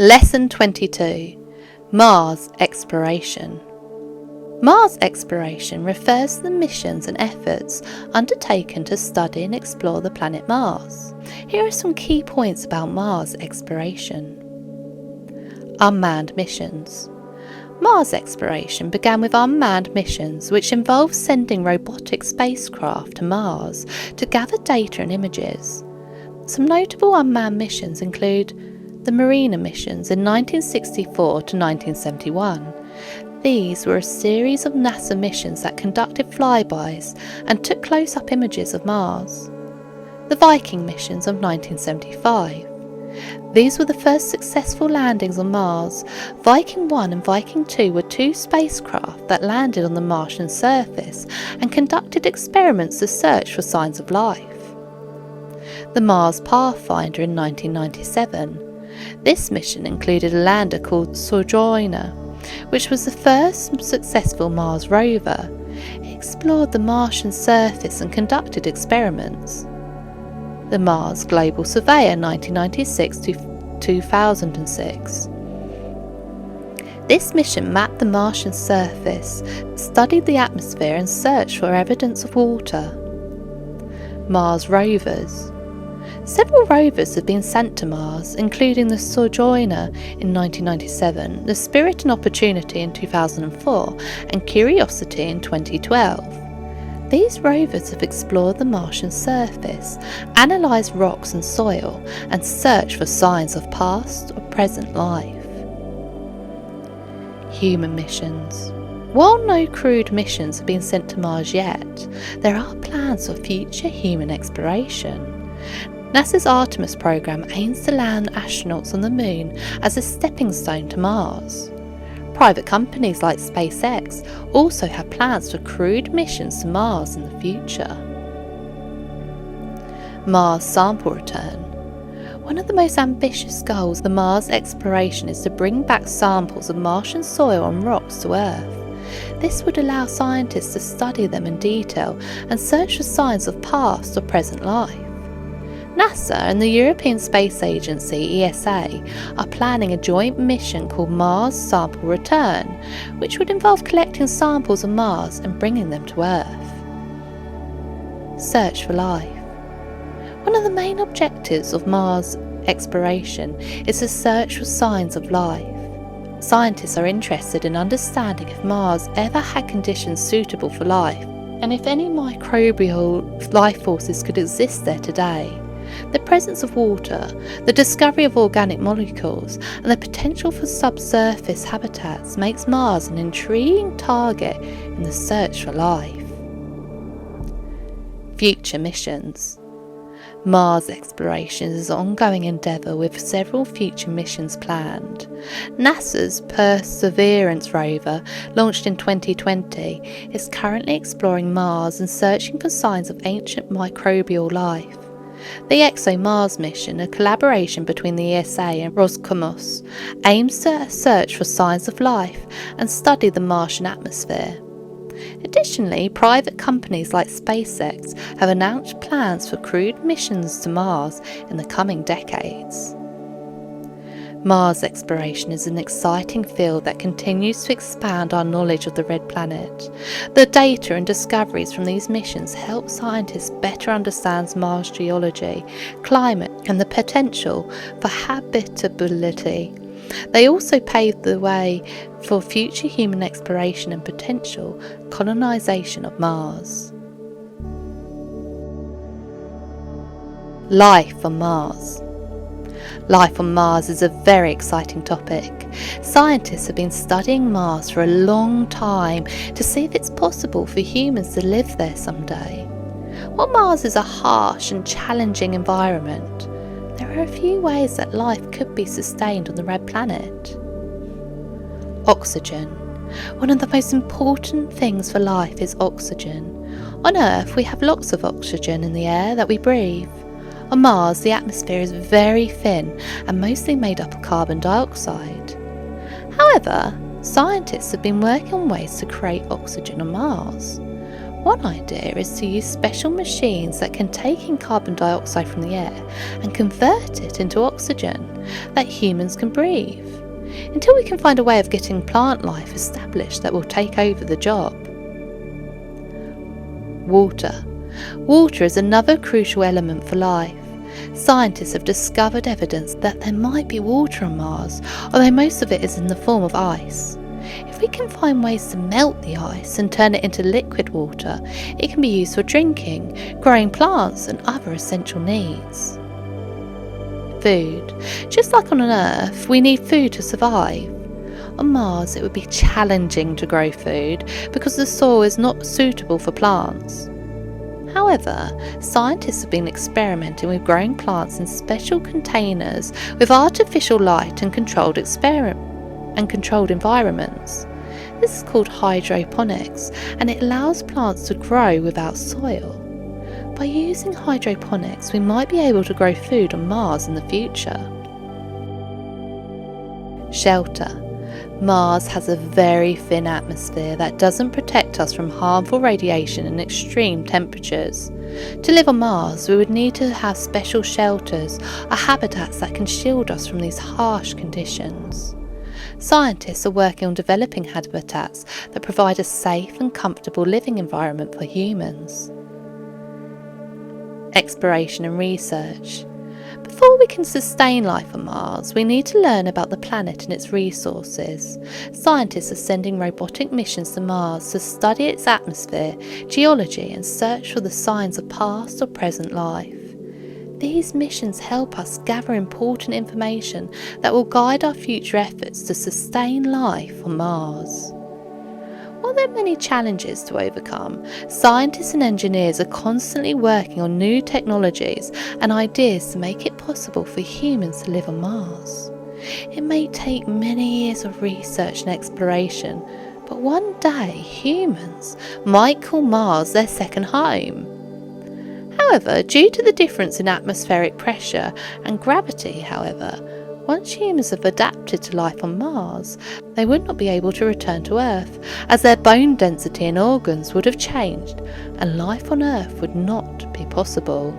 Lesson 22. Mars Exploration. Mars exploration refers to the missions and efforts undertaken to study and explore the planet Mars. Here are some key points about Mars exploration. Unmanned missions. Mars exploration began with unmanned missions, which involved sending robotic spacecraft to Mars to gather data and images. Some notable unmanned missions include the Mariner missions in 1964 to 1971. These were a series of NASA missions that conducted flybys and took close-up images of Mars. The Viking missions of 1975. These were the first successful landings on Mars. Viking 1 and Viking 2 were two spacecraft that landed on the Martian surface and conducted experiments to search for signs of life. The Mars Pathfinder in 1997. This mission included a lander called Sojourner, which was the first successful Mars rover. It explored the Martian surface and conducted experiments. The Mars Global Surveyor 1996 to 2006. This mission mapped the Martian surface, studied the atmosphere and searched for evidence of water. Mars rovers. Several rovers have been sent to Mars, including the Sojourner in 1997, the Spirit and Opportunity in 2004, and Curiosity in 2012. These rovers have explored the Martian surface, analysed rocks and soil, and searched for signs of past or present life. Human missions. While no crewed missions have been sent to Mars yet, there are plans for future human exploration. NASA's Artemis program aims to land astronauts on the Moon as a stepping stone to Mars. Private companies like SpaceX also have plans for crewed missions to Mars in the future. Mars sample return. One of the most ambitious goals of the Mars exploration is to bring back samples of Martian soil and rocks to Earth. This would allow scientists to study them in detail and search for signs of past or present life. NASA and the European Space Agency ESA are planning a joint mission called Mars Sample Return, which would involve collecting samples of Mars and bringing them to Earth. Search for life. One of the main objectives of Mars exploration is to search for signs of life. Scientists are interested in understanding if Mars ever had conditions suitable for life and if any microbial life forces could exist there today. The presence of water, the discovery of organic molecules, and the potential for subsurface habitats makes Mars an intriguing target in the search for life. Future missions. Mars exploration is an ongoing endeavour with several future missions planned. NASA's Perseverance rover, launched in 2020, is currently exploring Mars and searching for signs of ancient microbial life. The ExoMars mission, a collaboration between the ESA and Roscosmos, aims to search for signs of life and study the Martian atmosphere. Additionally, private companies like SpaceX have announced plans for crewed missions to Mars in the coming decades. Mars exploration is an exciting field that continues to expand our knowledge of the Red Planet. The data and discoveries from these missions help scientists better understand Mars geology, climate, and the potential for habitability. They also pave the way for future human exploration and potential colonization of Mars. Life on Mars. Life on Mars is a very exciting topic. Scientists have been studying Mars for a long time to see if it's possible for humans to live there someday. While Mars is a harsh and challenging environment, there are a few ways that life could be sustained on the Red Planet. Oxygen. One of the most important things for life is oxygen. On Earth, we have lots of oxygen in the air that we breathe. On Mars, the atmosphere is very thin and mostly made up of carbon dioxide. However, scientists have been working on ways to create oxygen on Mars. One idea is to use special machines that can take in carbon dioxide from the air and convert it into oxygen that humans can breathe, until we can find a way of getting plant life established that will take over the job. Water. Water is another crucial element for life. Scientists have discovered evidence that there might be water on Mars, although most of it is in the form of ice. If we can find ways to melt the ice and turn it into liquid water, it can be used for drinking, growing plants and other essential needs. Food. Just like on Earth, we need food to survive. On Mars, it would be challenging to grow food because the soil is not suitable for plants. However, scientists have been experimenting with growing plants in special containers with artificial light and controlled environments. This is called hydroponics, and it allows plants to grow without soil. By using hydroponics, we might be able to grow food on Mars in the future. Shelter. Mars has a very thin atmosphere that doesn't protect us from harmful radiation and extreme temperatures. To live on Mars, we would need to have special shelters or habitats that can shield us from these harsh conditions. Scientists are working on developing habitats that provide a safe and comfortable living environment for humans. Exploration and research. Before we can sustain life on Mars, we need to learn about the planet and its resources. Scientists are sending robotic missions to Mars to study its atmosphere, geology, and search for the signs of past or present life. These missions help us gather important information that will guide our future efforts to sustain life on Mars. While there are many challenges to overcome, scientists and engineers are constantly working on new technologies and ideas to make it possible for humans to live on Mars. It may take many years of research and exploration, but one day humans might call Mars their second home. However, due to the difference in atmospheric pressure and gravity, once humans have adapted to life on Mars, they would not be able to return to Earth, as their bone density and organs would have changed, and life on Earth would not be possible.